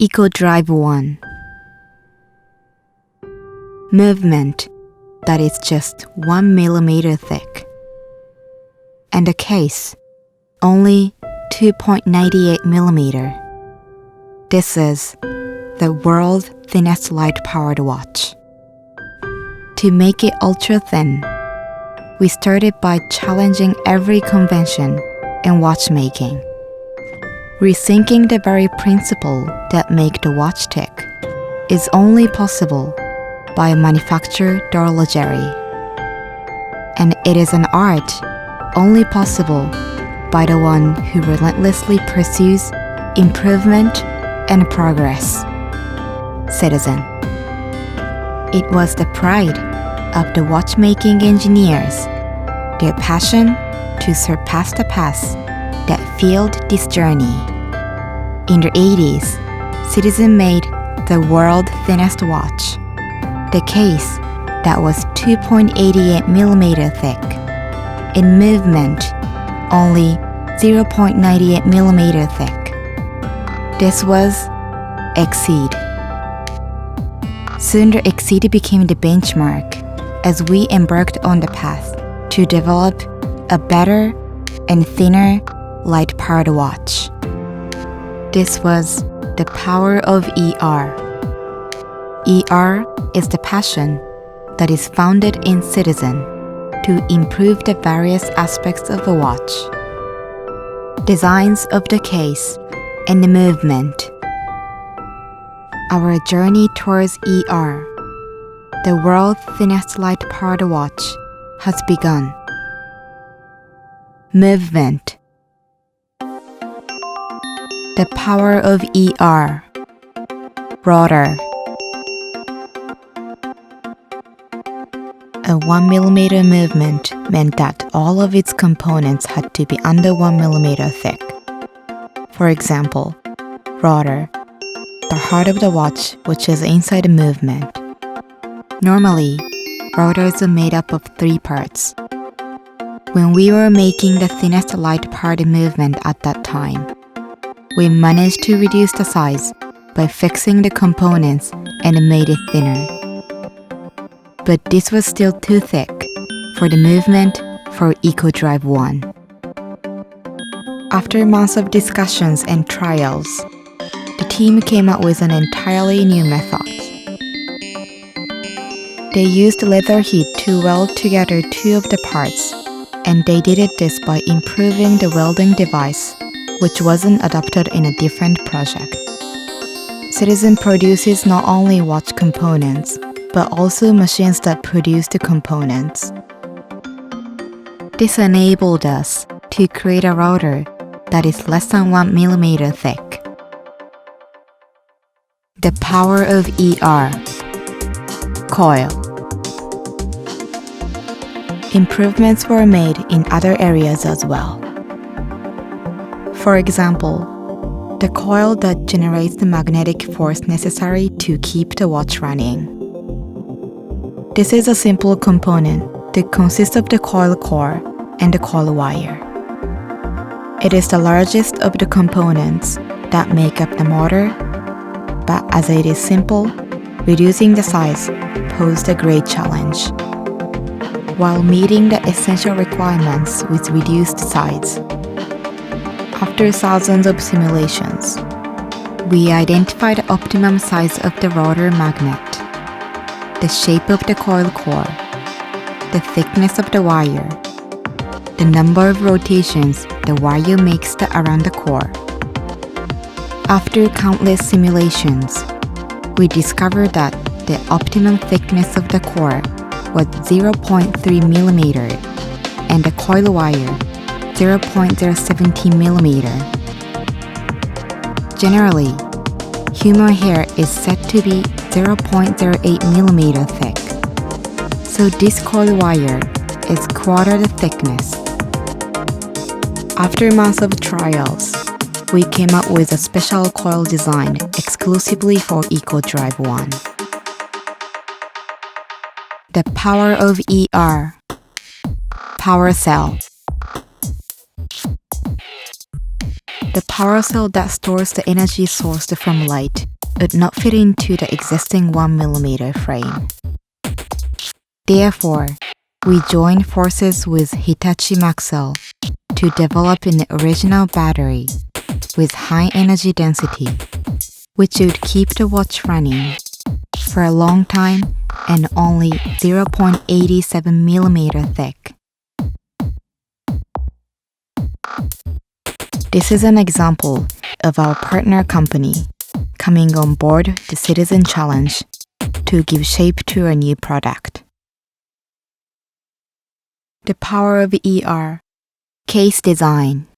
Drive 1. Movement that is just 1 millimeter thick. And a case only 2.98 millimeter. This is the world's thinnest light-powered watch. To make it ultra-thin, we started by challenging every convention in watchmaking, rethinking the very principle that make the watch tick is only possible by manufactured horlogery. And it is an art only possible by the one who relentlessly pursues improvement and progress. Citizen. It was the pride of the watchmaking engineers, their passion to surpass the past that fueled this journey. In the 80s, Citizen made the world's thinnest watch, the case that was 2.88 millimeter thick, in movement only 0.98 millimeter thick. This was Exceed. Soon the Exceed became the benchmark as we embarked on the path to develop a better and thinner light-powered watch. This was the power of ER. ER is the passion that is founded in Citizen to improve the various aspects of a watch. Designs of the case and the movement. Our journey towards ER, the world's thinnest light-powered watch, has begun. Movement. The power of ER. Rotor. A 1 millimeter movement meant that all of its components had to be under 1 millimeter thick. For example, rotor, the heart of the watch, which is inside the movement. Normally, rotors are made up of 3 parts. When we were making the thinnest light-powered movement at that time, we managed to reduce the size by fixing the components and made it thinner. But this was still too thick for the movement for Drive 1. After months of discussions and trials, the team came up with an entirely new method. They used leather heat to weld together 2 of the parts, and they did this by improving the welding device, which wasn't adopted in a different project. Citizen produces not only watch components, but also machines that produce the components. This enabled us to create a rotor that is less than 1 millimeter thick. The power of ER. Coil. Improvements were made in other areas as well. For example, the coil that generates the magnetic force necessary to keep the watch running. This is a simple component that consists of the coil core and the coil wire. It is the largest of the components that make up the motor, but as it is simple, reducing the size posed a great challenge. While meeting the essential requirements with reduced size, after thousands of simulations, we identified the optimum size of the rotor magnet, the shape of the coil core, the thickness of the wire, the number of rotations the wire makes around the core. After countless simulations, we discovered that the optimum thickness of the core was 0.3 millimeter and the coil wire 0.017 millimeter. Generally, human hair is said to be 0.08 millimeter thick, so this coil wire is quarter the thickness. After months of trials, we came up with a special coil design exclusively for Drive 1. The power of ER. Power cell. The power cell that stores the energy sourced from light would not fit into the existing 1mm frame. Therefore, we joined forces with Hitachi Maxell to develop an original battery with high energy density, which would keep the watch running for a long time and only 0.87mm thick. This is an example of our partner company coming on board the Citizen Challenge to give shape to a new product. The power of ER. Case design.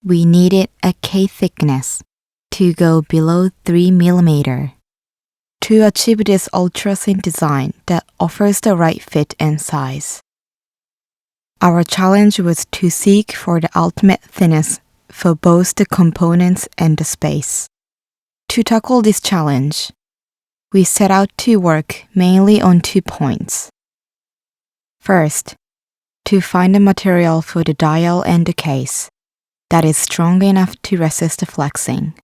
We needed a case thickness to go below 3mm. To achieve this ultra-thin design that offers the right fit and size. Our challenge was to seek for the ultimate thinness for both the components and the space. To tackle this challenge, we set out to work mainly on 2 points. First, to find a material for the dial and the case that is strong enough to resist flexing.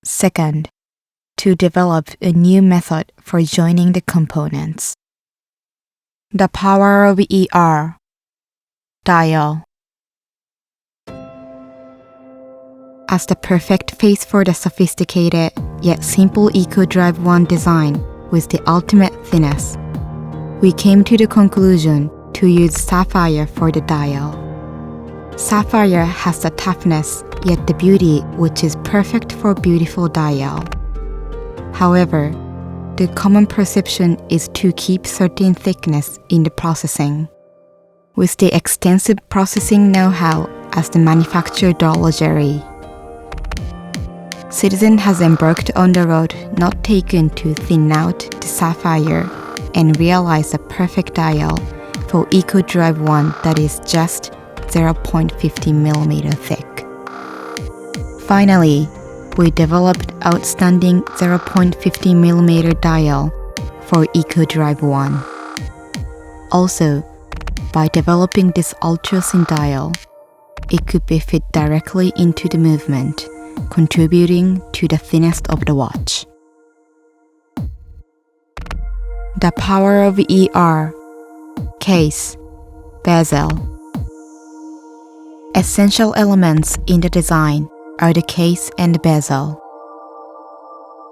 Second, to develop a new method for joining the components. The power of ER. Dial. As the perfect face for the sophisticated yet simple EcoDrive 1 design with the ultimate thinness, we came to the conclusion to use sapphire for the dial. Sapphire has the toughness yet the beauty which is perfect for beautiful dial. However, the common perception is to keep certain thickness in the processing. With the extensive processing know-how as the manufacturer d'horlogerie, Citizen has embarked on the road not taken to thin out the sapphire and realize the perfect dial for EcoDrive 1 that is just 0.50mm thick. Finally, we developed outstanding 0.50mm dial for EcoDrive 1. Also, by developing this ultra-thin dial, it could be fit directly into the movement, contributing to the thinness of the watch. The power of ER. Case. Bezel. Essential elements in the design are the case and the bezel.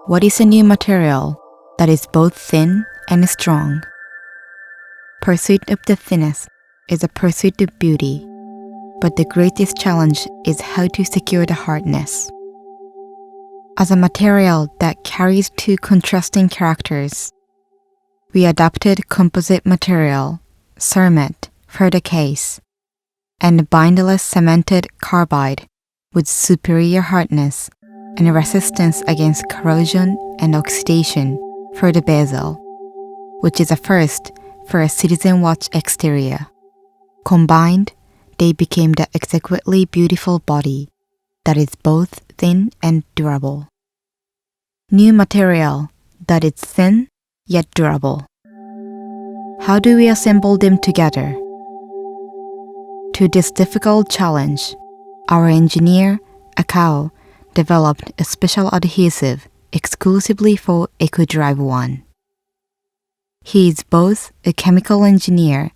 What is a new material that is both thin and strong? Pursuit of the thinness is a pursuit of beauty, but the greatest challenge is how to secure the hardness. As a material that carries 2 contrasting characters, we adopted composite material, cermet, for the case, and bindless cemented carbide with superior hardness and resistance against corrosion and oxidation for the bezel, which is a first for a Citizen watch exterior. Combined, they became the exquisitely beautiful body that is both thin and durable. New material that is thin yet durable. How do we assemble them together? To this difficult challenge, our engineer, Akao, developed a special adhesive exclusively for EcoDrive 1. He is both a chemical engineer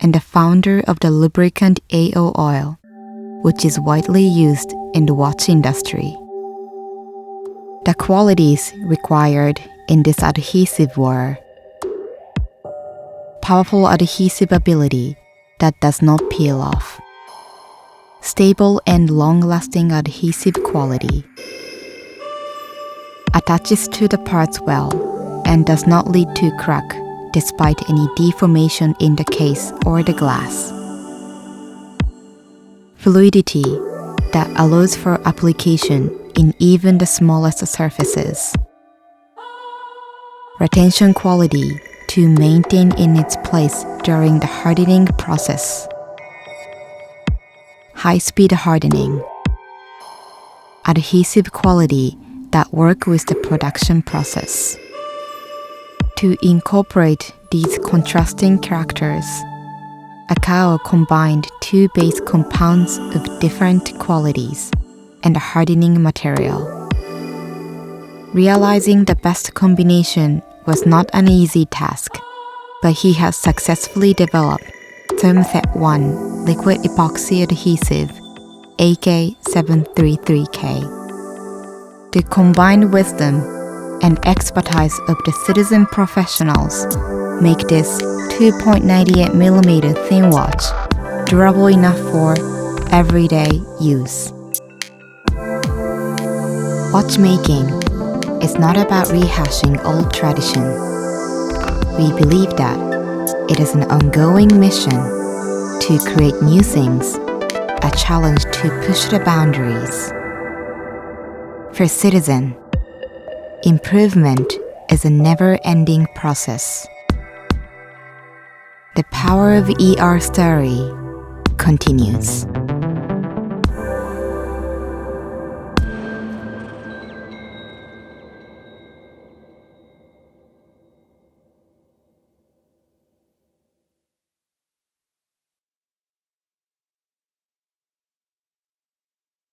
and the founder of the lubricant AO oil, which is widely used in the watch industry. The qualities required in this adhesive were powerful adhesive ability that does not peel off, stable and long-lasting adhesive quality, attaches to the parts well and does not lead to crack despite any deformation in the case or the glass, fluidity that allows for application in even the smallest surfaces, retention quality to maintain in its place during the hardening process, high-speed hardening, adhesive quality that work with the production process. To incorporate these contrasting characters, Akao combined 2 base compounds of different qualities and hardening material. Realizing the best combination was not an easy task, but he has successfully developed Thermothet 1 liquid epoxy adhesive AK733K. The combined wisdom and expertise of the citizen professionals make this 2.98mm thin watch durable enough for everyday use. Watchmaking is not about rehashing old tradition. We believe that it is an ongoing mission to create new things, a challenge to push the boundaries. For Citizen, improvement is a never-ending process. The power of ER story continues.